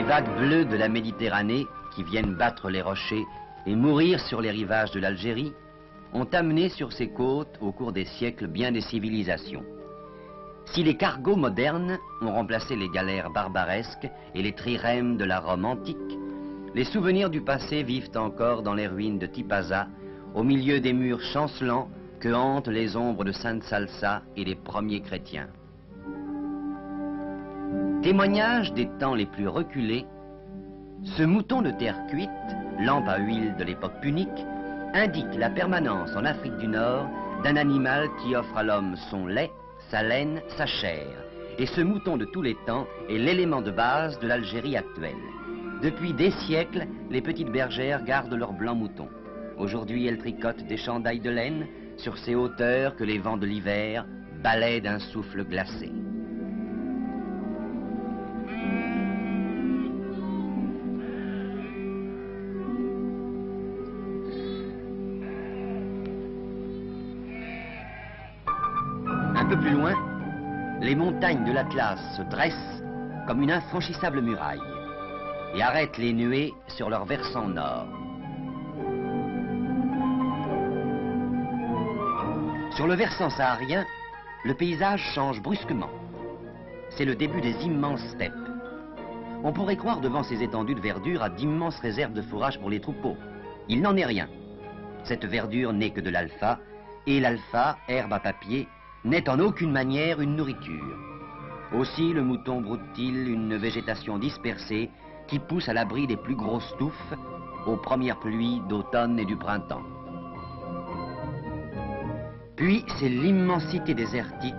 vagues bleues de la Méditerranée, qui viennent battre les rochers et mourir sur les rivages de l'Algérie, ont amené sur ces côtes, au cours des siècles, bien des civilisations. Si les cargos modernes ont remplacé les galères barbaresques et les trirèmes de la Rome antique, les souvenirs du passé vivent encore dans les ruines de Tipaza, au milieu des murs chancelants que hantent les ombres de Sainte Salsa et les premiers chrétiens. Témoignage des temps les plus reculés, ce mouton de terre cuite, lampe à huile de l'époque punique, indique la permanence en Afrique du Nord d'un animal qui offre à l'homme son lait, sa laine, sa chair. Et ce mouton de tous les temps est l'élément de base de l'Algérie actuelle. Depuis des siècles, les petites bergères gardent leur blanc mouton. Aujourd'hui, elles tricotent des chandails de laine sur ces hauteurs que les vents de l'hiver balaient d'un souffle glacé. Un peu plus loin, les montagnes de l'Atlas se dressent comme une infranchissable muraille et arrêtent les nuées sur leur versant nord. Sur le versant saharien, le paysage change brusquement. C'est le début des immenses steppes. On pourrait croire devant ces étendues de verdure à d'immenses réserves de fourrage pour les troupeaux. Il n'en est rien. Cette verdure n'est que de l'alpha, et l'alpha, herbe à papier, n'est en aucune manière une nourriture. Aussi le mouton broute-t-il une végétation dispersée qui pousse à l'abri des plus grosses touffes aux premières pluies d'automne et du printemps. Puis c'est l'immensité désertique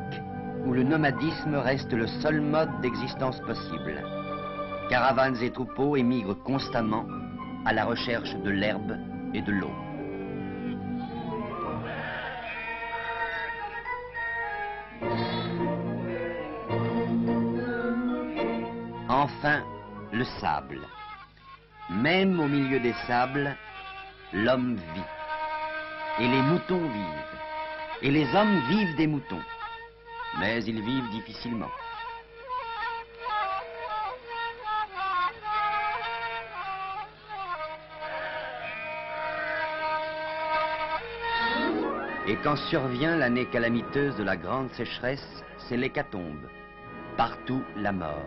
où le nomadisme reste le seul mode d'existence possible. Caravanes et troupeaux émigrent constamment à la recherche de l'herbe et de l'eau. Enfin, le sable. Même au milieu des sables, l'homme vit. Et les moutons vivent. Et les hommes vivent des moutons. Mais ils vivent difficilement. Et quand survient l'année calamiteuse de la grande sécheresse, c'est l'hécatombe. Partout la mort.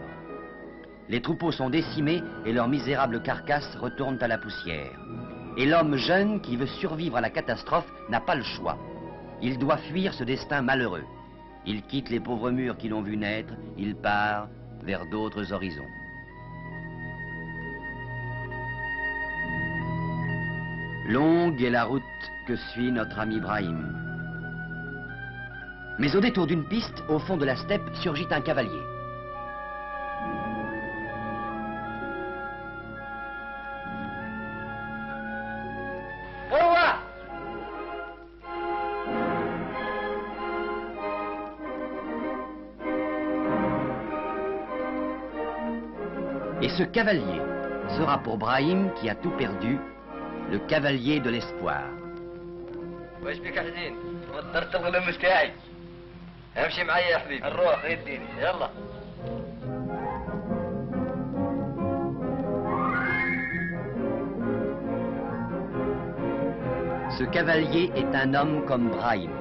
Les troupeaux sont décimés et leurs misérables carcasses retournent à la poussière. Et l'homme jeune qui veut survivre à la catastrophe n'a pas le choix. Il doit fuir ce destin malheureux. Il quitte les pauvres murs qui l'ont vu naître, il part vers d'autres horizons. Longue est la route que suit notre ami Brahim. Mais au détour d'une piste, au fond de la steppe, surgit un cavalier. Et ce cavalier sera pour Brahim, qui a tout perdu, le cavalier de l'espoir. واش بك حزين؟ وترت الغلمش تاعي. امشي معايا يا حبيبي. نروح يديني يلا. Ce cavalier est un homme comme Brahim.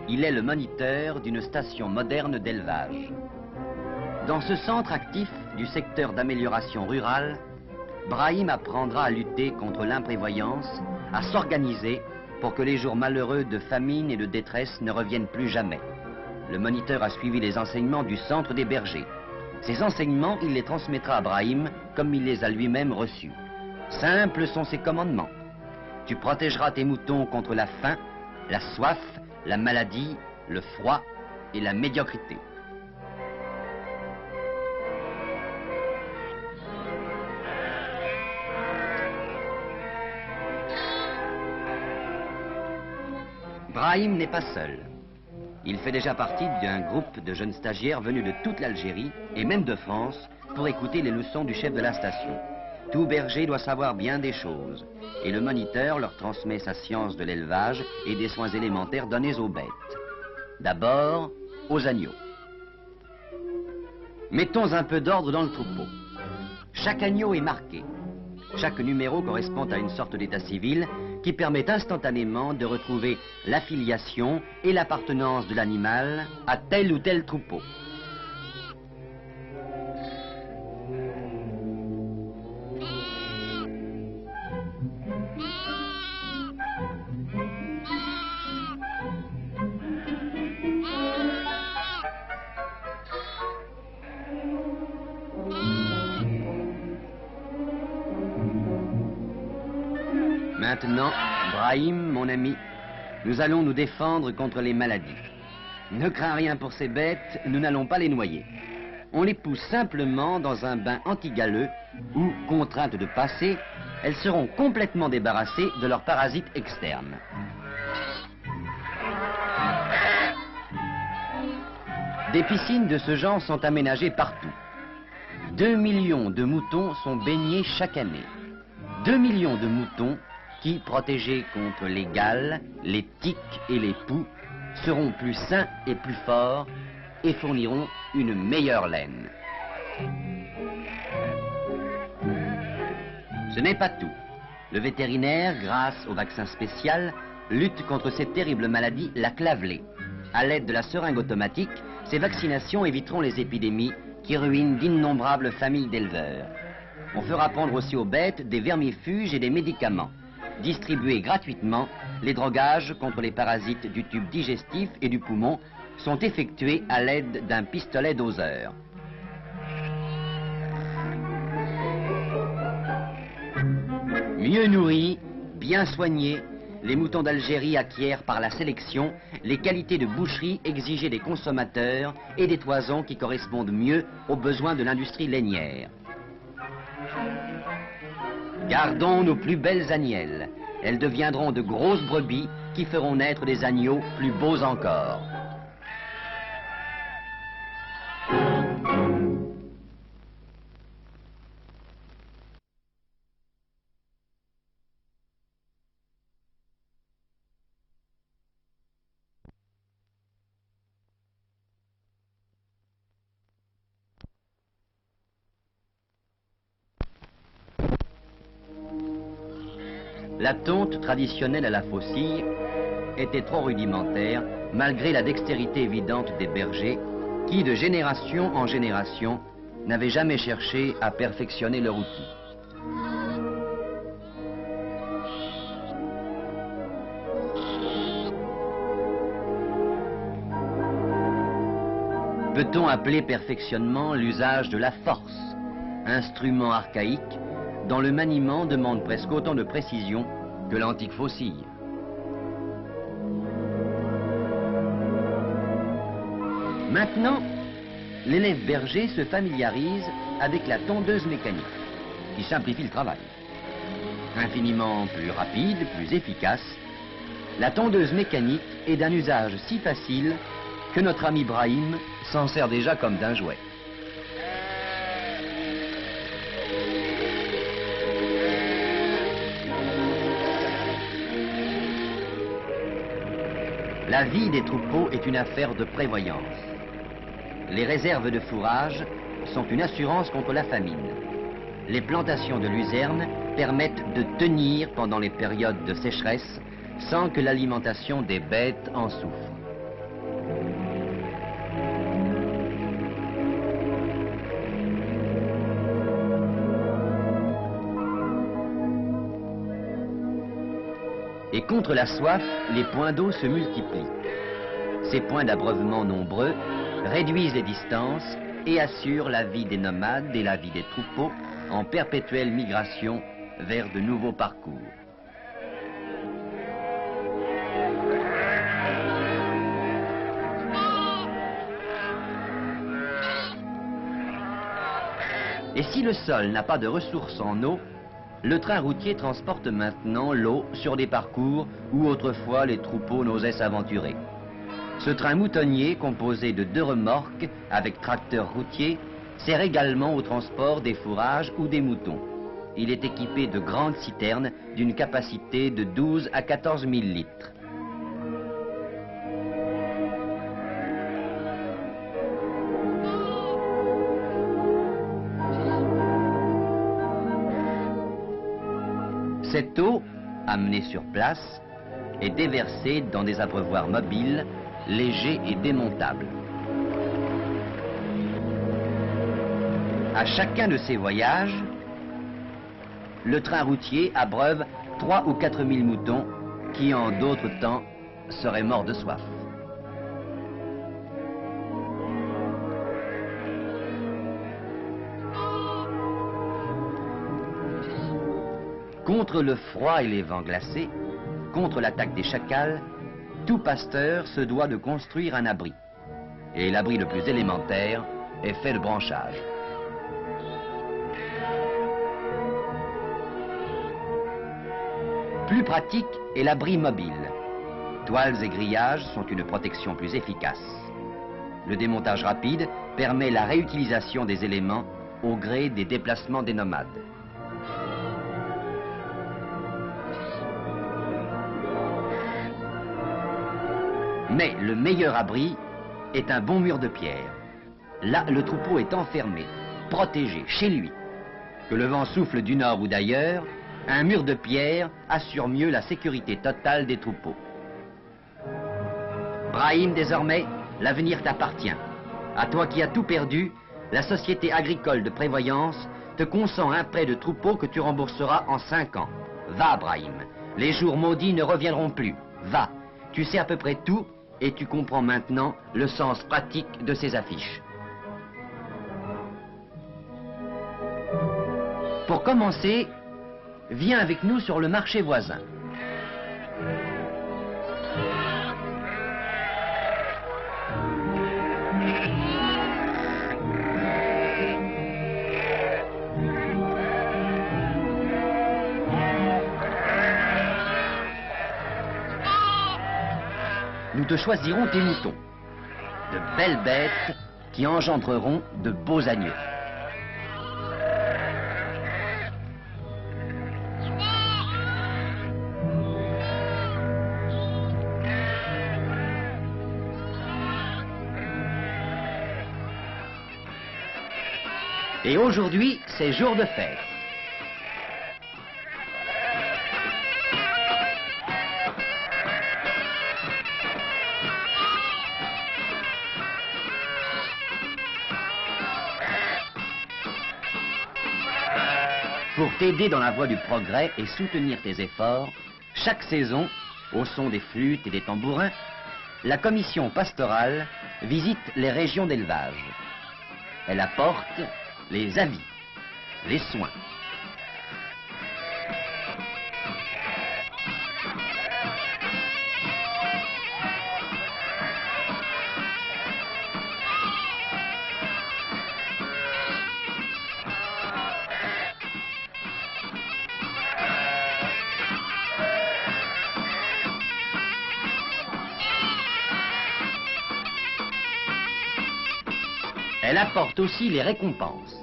Il est le moniteur d'une station moderne d'élevage. Dans ce centre actif du secteur d'amélioration rurale, Brahim apprendra à lutter contre l'imprévoyance, à s'organiser pour que les jours malheureux de famine et de détresse ne reviennent plus jamais. Le moniteur a suivi les enseignements du centre des bergers. Ces enseignements, il les transmettra à Brahim comme il les a lui-même reçus. Simples sont ses commandements. Tu protégeras tes moutons contre la faim, la soif, la maladie, le froid et la médiocrité. Brahim n'est pas seul. Il fait déjà partie d'un groupe de jeunes stagiaires venus de toute l'Algérie et même de France pour écouter les leçons du chef de la station. Tout berger doit savoir bien des choses et le moniteur leur transmet sa science de l'élevage et des soins élémentaires donnés aux bêtes. D'abord, aux agneaux. Mettons un peu d'ordre dans le troupeau. Chaque agneau est marqué. Chaque numéro correspond à une sorte d'état civil qui permet instantanément de retrouver l'affiliation et l'appartenance de l'animal à tel ou tel troupeau. Maintenant, Brahim, mon ami, nous allons nous défendre contre les maladies. Ne crains rien pour ces bêtes, nous n'allons pas les noyer. On les pousse simplement dans un bain antigaleux où, contraintes de passer, elles seront complètement débarrassées de leurs parasites externes. Des piscines de ce genre sont aménagées partout. 2 millions de moutons sont baignés chaque année. 2 millions de moutons qui, protégés contre les gales, les tiques et les poux, seront plus sains et plus forts et fourniront une meilleure laine. Ce n'est pas tout. Le vétérinaire, grâce au vaccin spécial, lutte contre cette terrible maladie, la clavelée. À l'aide de la seringue automatique, ces vaccinations éviteront les épidémies qui ruinent d'innombrables familles d'éleveurs. On fera prendre aussi aux bêtes des vermifuges et des médicaments. Distribués gratuitement, les drogages contre les parasites du tube digestif et du poumon sont effectués à l'aide d'un pistolet doseur. Mieux nourris, bien soignés, les moutons d'Algérie acquièrent par la sélection les qualités de boucherie exigées des consommateurs et des toisons qui correspondent mieux aux besoins de l'industrie lainière. Gardons nos plus belles agnelles. Elles deviendront de grosses brebis qui feront naître des agneaux plus beaux encore. La tonte traditionnelle à la faucille était trop rudimentaire malgré la dextérité évidente des bergers qui, de génération en génération, n'avaient jamais cherché à perfectionner leur outil. Peut-on appeler perfectionnement l'usage de la force, instrument archaïque dont le maniement demande presque autant de précision que l'antique faucille? Maintenant, l'élève berger se familiarise avec la tondeuse mécanique, qui simplifie le travail. Infiniment plus rapide, plus efficace, la tondeuse mécanique est d'un usage si facile que notre ami Brahim s'en sert déjà comme d'un jouet. La vie des troupeaux est une affaire de prévoyance. Les réserves de fourrage sont une assurance contre la famine. Les plantations de luzerne permettent de tenir pendant les périodes de sécheresse sans que l'alimentation des bêtes en souffre. Et contre la soif, les points d'eau se multiplient. Ces points d'abreuvement nombreux réduisent les distances et assurent la vie des nomades et la vie des troupeaux en perpétuelle migration vers de nouveaux parcours. Et si le sol n'a pas de ressources en eau, le train routier transporte maintenant l'eau sur des parcours où autrefois les troupeaux n'osaient s'aventurer. Ce train moutonnier, composé de 2 remorques avec tracteur routier, sert également au transport des fourrages ou des moutons. Il est équipé de grandes citernes d'une capacité de 12 à 14 000 litres. Cette eau, amenée sur place, est déversée dans des abreuvoirs mobiles, légers et démontables. À chacun de ces voyages, le train routier abreuve 3 ou 4 000 moutons qui, en d'autres temps, seraient morts de soif. Contre le froid et les vents glacés, contre l'attaque des chacals, tout pasteur se doit de construire un abri. Et l'abri le plus élémentaire est fait de branchages. Plus pratique est l'abri mobile. Toiles et grillages sont une protection plus efficace. Le démontage rapide permet la réutilisation des éléments au gré des déplacements des nomades. Mais le meilleur abri est un bon mur de pierre. Là, le troupeau est enfermé, protégé, chez lui. Que le vent souffle du nord ou d'ailleurs, un mur de pierre assure mieux la sécurité totale des troupeaux. Brahim, désormais, l'avenir t'appartient. À toi qui as tout perdu, la Société agricole de prévoyance te consent un prêt de troupeau que tu rembourseras en 5 ans. Va, Brahim, les jours maudits ne reviendront plus. Va, tu sais à peu près tout et tu comprends maintenant le sens pratique de ces affiches. Pour commencer, viens avec nous sur le marché voisin. Nous te choisirons tes moutons, de belles bêtes qui engendreront de beaux agneaux. Et aujourd'hui, c'est jour de fête. Pour t'aider dans la voie du progrès et soutenir tes efforts, chaque saison, au son des flûtes et des tambourins, la commission pastorale visite les régions d'élevage. Elle apporte les avis, les soins. Elle apporte aussi les récompenses.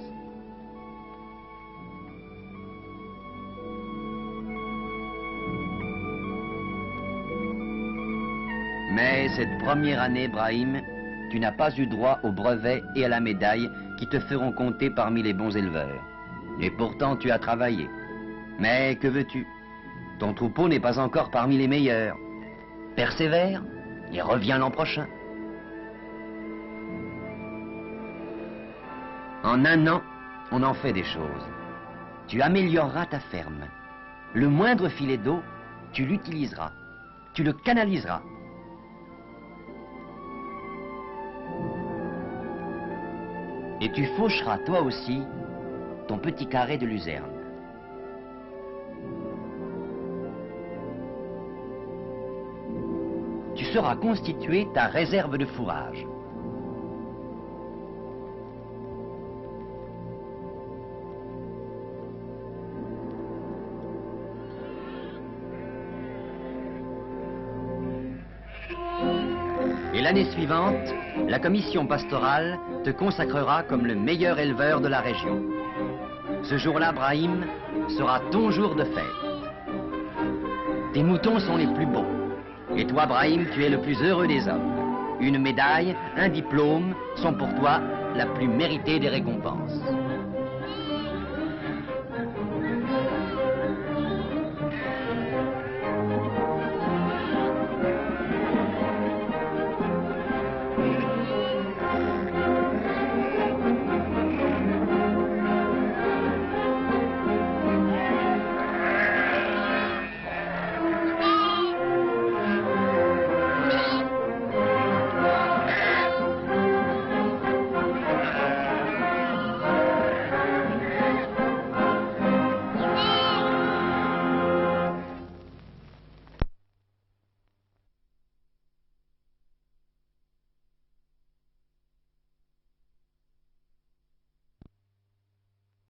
Mais cette première année, Brahim, tu n'as pas eu droit au brevet et à la médaille qui te feront compter parmi les bons éleveurs. Et pourtant, tu as travaillé. Mais que veux-tu? Ton troupeau n'est pas encore parmi les meilleurs. Persévère et reviens l'an prochain. En 1 an, on en fait des choses. Tu amélioreras ta ferme. Le moindre filet d'eau, tu l'utiliseras. Tu le canaliseras. Et tu faucheras toi aussi ton petit carré de luzerne. Tu sauras constituer ta réserve de fourrage. Et l'année suivante, la commission pastorale te consacrera comme le meilleur éleveur de la région. Ce jour-là, Brahim, sera ton jour de fête. Tes moutons sont les plus beaux. Et toi, Brahim, tu es le plus heureux des hommes. Une médaille, un diplôme sont pour toi la plus méritée des récompenses.